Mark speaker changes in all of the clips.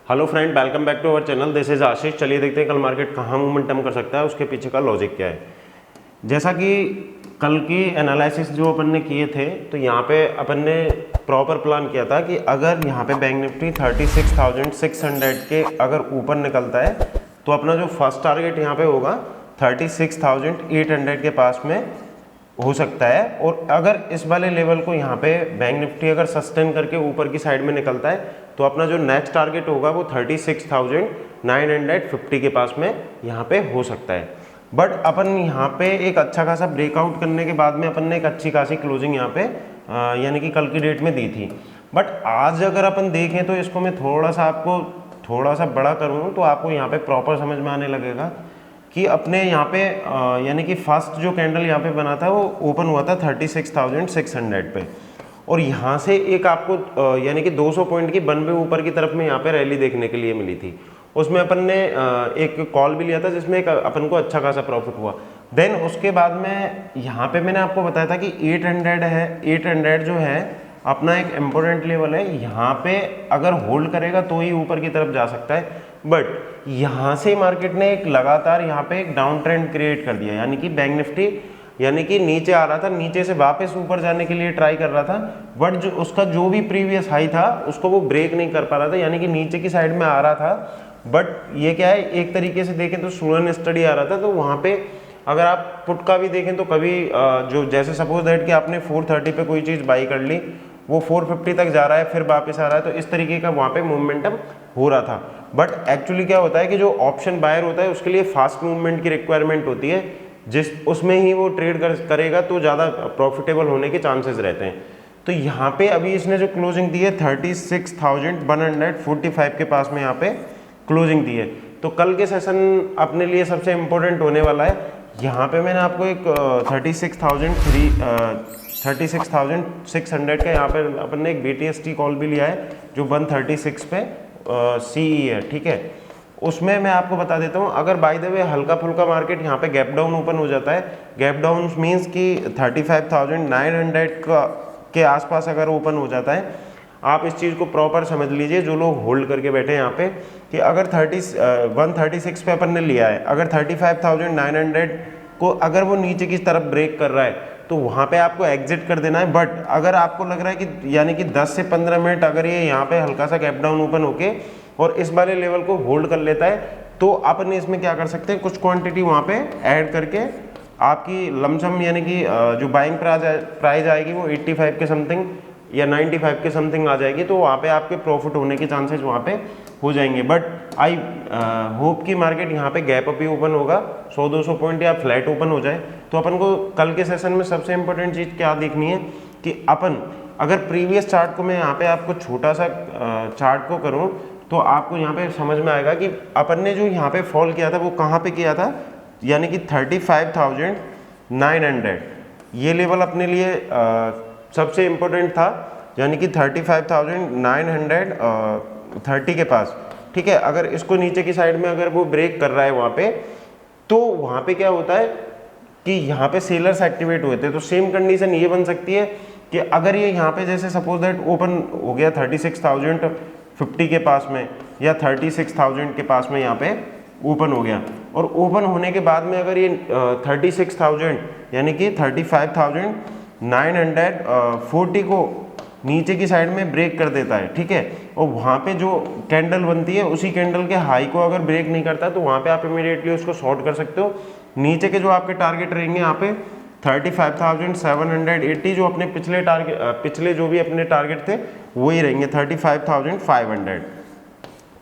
Speaker 1: Hello friend, welcome back to our channel. This is Ashish. चलिए देखते हैं कल मार्केट कहाँ मोमेंटम कर सकता है, उसके पीछे का लॉजिक क्या है। जैसा कि कल की एनालिसिस जो अपन ने किए थे, तो यहाँ पे अपन ने प्रॉपर प्लान किया था कि अगर यहाँ पे बैंक निफ्टी 36,600 के अगर ऊपर निकलता है तो अपना जो फर्स्ट टारगेट यहाँ पे होगा 36,800 के पास में हो सकता है। और अगर इस वाले लेवल को यहाँ पे बैंक निफ्टी अगर सस्टेन करके ऊपर की साइड में निकलता है तो अपना जो नेक्स्ट टारगेट होगा वो 36,950 के पास में यहाँ पे हो सकता है। बट अपन यहाँ पे एक अच्छा खासा ब्रेकआउट करने के बाद में अपन ने एक अच्छी खासी क्लोजिंग यहाँ पे यानी कि कल की डेट में दी थी। बट आज अगर अपन देखें तो इसको मैं थोड़ा सा बड़ा करूँ तो आपको यहाँ पे प्रॉपर समझ में आने लगेगा कि अपने यहाँ पे यानी कि फर्स्ट जो कैंडल यहाँ पे बना था वो ओपन हुआ था 36,600 पे, और यहाँ से एक आपको यानी कि 200 पॉइंट की वन वे ऊपर की तरफ में यहाँ पे रैली देखने के लिए मिली थी। उसमें अपन ने एक कॉल भी लिया था जिसमें एक अपन को अच्छा खासा प्रॉफिट हुआ। देन उसके बाद में यहाँ पे मैंने आपको बताया था कि 800 है, 800 जो है अपना एक इम्पोर्टेंट लेवल है। यहाँ पे अगर होल्ड करेगा तो ही ऊपर की तरफ जा सकता है। बट यहाँ से मार्केट ने एक लगातार यहाँ पे एक डाउन ट्रेंड क्रिएट कर दिया, यानी कि बैंक निफ्टी यानी कि नीचे आ रहा था, नीचे से वापस ऊपर जाने के लिए ट्राई कर रहा था। बट जो उसका जो भी प्रीवियस हाई था उसको वो ब्रेक नहीं कर पा रहा था, यानी कि नीचे की साइड में आ रहा था। बट ये क्या है, एक तरीके से देखें तो स्लो एंड स्टडी आ रहा था। तो वहाँ पे अगर आप पुट का भी देखें तो कभी जो जैसे सपोज दैट कि आपने 430 पे कोई चीज़ बाई कर ली, वो 450 तक जा रहा है फिर वापस आ रहा है, तो इस तरीके का वहाँ पे मोमेंटम हो रहा था। बट एक्चुअली क्या होता है कि जो ऑप्शन बायर होता है उसके लिए फास्ट मूवमेंट की रिक्वायरमेंट होती है, जिस उसमें ही वो ट्रेड करेगा तो ज़्यादा प्रॉफिटेबल होने के चांसेस रहते हैं। तो यहाँ पे अभी इसने जो क्लोजिंग दी है 36,145 के पास में यहाँ पे क्लोजिंग दी है। तो कल के सेशन अपने लिए सबसे इम्पोर्टेंट होने वाला है। यहाँ पे मैंने आपको एक 36,600 का यहाँ पे अपन ने एक BTST कॉल भी लिया है जो 136 पे CE है, ठीक है। उसमें मैं आपको बता देता हूँ, अगर बाय द वे हल्का फुल्का मार्केट यहाँ पे गैप डाउन ओपन हो जाता है, गैप डाउन मीन्स कि 35,900 के आसपास अगर ओपन हो जाता है, आप इस चीज़ को प्रॉपर समझ लीजिए जो लोग होल्ड करके बैठे हैं यहाँ पे, कि अगर 136 पे अपन ने लिया है, अगर 35,900 को अगर वो नीचे की तरफ ब्रेक कर रहा है तो वहाँ पे आपको एग्जिट कर देना है। बट अगर आपको लग रहा है कि यानी कि 10 से 15 मिनट अगर ये यहाँ पे हल्का सा गैप डाउन ओपन होके और इस वाले लेवल को होल्ड कर लेता है तो अपन इसमें क्या कर सकते हैं, कुछ क्वांटिटी वहाँ पे ऐड करके आपकी लमसम यानी कि जो बाइंग प्राइस आएगी वो 85 के समथिंग या 95 के समथिंग आ जाएगी, तो वहाँ पे आपके प्रॉफिट होने के चांसेस वहाँ पे हो जाएंगे। बट आई होप कि मार्केट यहाँ पे गैप अप ही ओपन होगा, 100-200 पॉइंट या फ्लैट ओपन हो जाए। तो अपन को कल के सेशन में सबसे इंपॉर्टेंट चीज़ क्या देखनी है कि अपन अगर प्रीवियस चार्ट को मैं यहाँ पे आपको छोटा सा चार्ट को करूँ तो आपको यहाँ पे समझ में आएगा कि अपन ने जो यहाँ पे फॉल किया था वो कहाँ पे किया था, यानी कि 35,900 ये लेवल अपने लिए सबसे इम्पोर्टेंट था, यानी कि 35,930 के पास, ठीक है। अगर इसको नीचे की साइड में अगर वो ब्रेक कर रहा है वहाँ पे, तो वहाँ पे क्या होता है कि यहाँ पे सेलर्स एक्टिवेट हुए थे। तो सेम कंडीशन ये बन सकती है कि अगर ये यहाँ पे जैसे सपोज दैट ओपन हो गया 36,050 के पास में या 36,000 के पास में यहाँ पे ओपन हो गया, और ओपन होने के बाद में अगर ये 36,000 यानी कि 35,940 को नीचे की साइड में ब्रेक कर देता है, ठीक है, और वहाँ पे जो कैंडल बनती है उसी कैंडल के हाई को अगर ब्रेक नहीं करता तो वहाँ पे आप इमीडिएटली उसको शॉर्ट कर सकते हो। नीचे के जो आपके टारगेट रहेंगे यहाँ पे 35,780, जो अपने पिछले जो भी अपने टारगेट थे वही रहेंगे 35,500।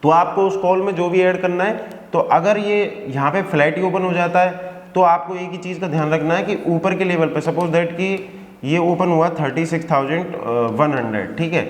Speaker 1: तो आपको उस कॉल में जो भी ऐड करना है, तो अगर ये यहाँ पे फ्लैट ही ओपन हो जाता है तो आपको एक ही चीज़ का ध्यान रखना है कि ऊपर के लेवल पे सपोज दैट कि ये ओपन हुआ 36,100, ठीक है,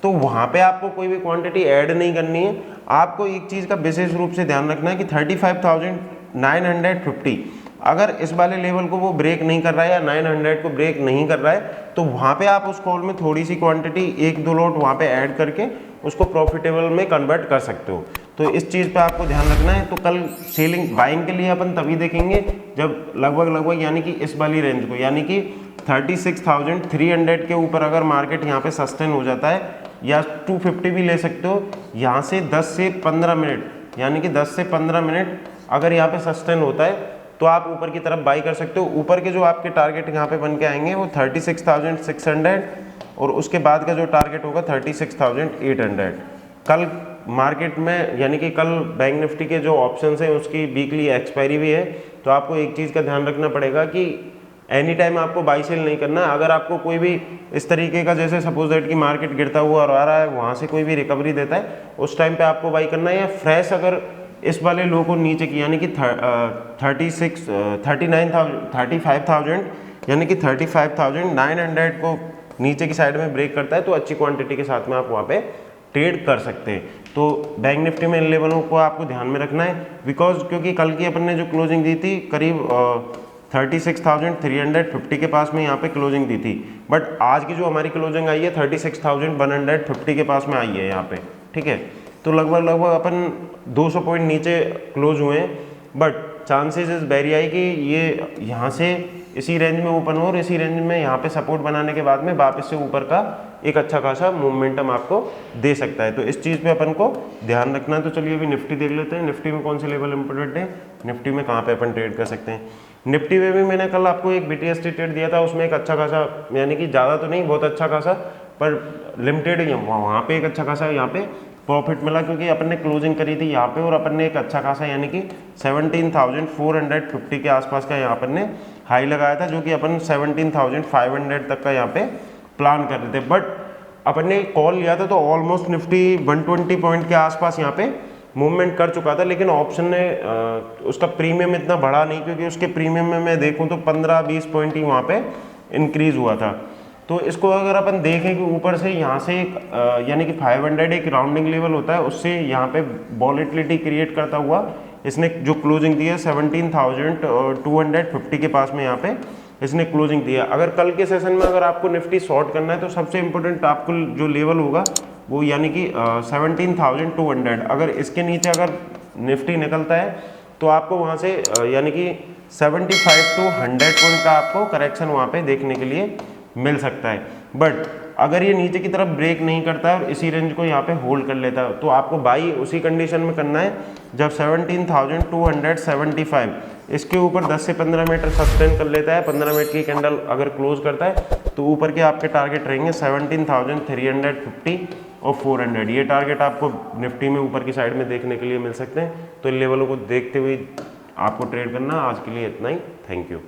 Speaker 1: तो वहाँ पे आपको कोई भी क्वांटिटी ऐड नहीं करनी है। आपको एक चीज़ का विशेष रूप से ध्यान रखना है कि 35,950 अगर इस वाले लेवल को वो ब्रेक नहीं कर रहा है या 900 को ब्रेक नहीं कर रहा है तो वहाँ पे आप उस कॉल में थोड़ी सी क्वांटिटी 1-2 लॉट वहाँ पे ऐड करके उसको प्रॉफिटेबल में कन्वर्ट कर सकते हो। तो इस चीज़ पे आपको ध्यान रखना है। तो कल सेलिंग बाइंग के लिए अपन तभी देखेंगे जब लगभग यानी कि इस वाली रेंज को, यानी कि 36,300 के ऊपर अगर मार्केट यहाँ पे सस्टेन हो जाता है या 250 भी ले सकते हो। यहाँ से 10 से 15 मिनट, यानी कि 10 से 15 मिनट अगर यहाँ पे सस्टेन होता है तो आप ऊपर की तरफ बाई कर सकते हो। ऊपर के जो आपके टारगेट यहाँ पे बन के आएंगे वो 36,600 और उसके बाद का जो टारगेट होगा 36,800। कल मार्केट में यानी कि कल बैंक निफ्टी के जो ऑप्शंस हैं उसकी वीकली एक्सपायरी भी है, तो आपको एक चीज़ का ध्यान रखना पड़ेगा कि एनी टाइम आपको बाई सेल नहीं करना है। अगर आपको कोई भी इस तरीके का, जैसे सपोज दैट कि मार्केट गिरता हुआ आ रहा है, वहाँ से कोई भी रिकवरी देता है, उस टाइम पे आपको बाई करना है। या फ्रेश अगर इस वाले लो को नीचे की यानी कि 35,000 यानी कि 35,900 को नीचे की साइड में ब्रेक करता है तो अच्छी क्वांटिटी के साथ में आप वहाँ पे ट्रेड कर सकते हैं। तो बैंक निफ्टी में इन लेवलों को आपको ध्यान में रखना है, बिकॉज क्योंकि कल की अपन ने जो क्लोजिंग दी थी करीब 36,350 के पास में यहाँ पे क्लोजिंग दी थी, बट आज की जो हमारी क्लोजिंग आई है 36,150 के पास में आई है यहाँ पे, ठीक है। तो लगभग अपन 200 पॉइंट नीचे क्लोज हुए हैं, but chances is very high कि ये यहाँ से इसी रेंज में ओपन हो और इसी रेंज में यहाँ पे सपोर्ट बनाने के बाद में वापस से ऊपर का एक अच्छा खासा मोमेंटम आपको दे सकता है। तो इस चीज़ पे अपन को ध्यान रखना है। तो चलिए अभी निफ्टी देख लेते हैं, निफ्टी में कौन से लेवल इंपॉर्टेंट है, निफ्टी में कहाँ पे अपन ट्रेड कर सकते हैं। निफ्टी में भी मैंने कल आपको एक BTST ट्रेड दिया था, उसमें एक अच्छा खासा, यानी कि ज़्यादा तो नहीं, बहुत अच्छा खासा पर लिमिटेड, वहाँ पे एक अच्छा खासा यहाँ पे प्रॉफिट मिला, क्योंकि अपन ने क्लोजिंग करी थी यहाँ पे और अपन ने एक अच्छा खासा यानी कि 17,450 के आसपास का यहाँ अपन ने हाई लगाया था, जो कि अपन 17,500 तक का यहाँ पे प्लान कर रहे थे। बट अपन ने कॉल लिया था तो ऑलमोस्ट निफ्टी 120 पॉइंट के आसपास यहाँ पे मूवमेंट कर चुका था, लेकिन ऑप्शन ने उसका प्रीमियम इतना बढ़ा नहीं, क्योंकि उसके प्रीमियम में मैं देखूँ तो 15-20 पॉइंट ही वहाँ पे इंक्रीज हुआ था। तो इसको अगर अपन देखें कि ऊपर से यहाँ से एक यानी कि 500 एक राउंडिंग लेवल होता है, उससे यहाँ पे वॉलेटिलिटी क्रिएट करता हुआ इसने जो क्लोजिंग दी है 17,250 के पास में यहाँ पे इसने क्लोजिंग दिया। अगर कल के सेशन में अगर आपको निफ्टी शॉर्ट करना है तो सबसे इंपॉर्टेंट आपको जो लेवल होगा वो यानी कि 17,200, अगर इसके नीचे अगर निफ्टी निकलता है तो आपको वहाँ से यानी कि 75 to 100 पॉइंट का आपको करेक्शन वहाँ पे देखने के लिए मिल सकता है। बट अगर ये नीचे की तरफ ब्रेक नहीं करता है और इसी रेंज को यहाँ पे होल्ड कर लेता है तो आपको बाई उसी कंडीशन में करना है जब 17,275 इसके ऊपर 10 से 15 मिनट सस्टेन कर लेता है, 15 मिनट की कैंडल अगर क्लोज करता है तो ऊपर के आपके टारगेट रहेंगे 17,350 और 400। ये टारगेट आपको निफ्टी में ऊपर की साइड में देखने के लिए मिल सकते हैं। तो इन लेवलों को देखते हुए आपको ट्रेड करना। आज के लिए इतना ही, थैंक यू।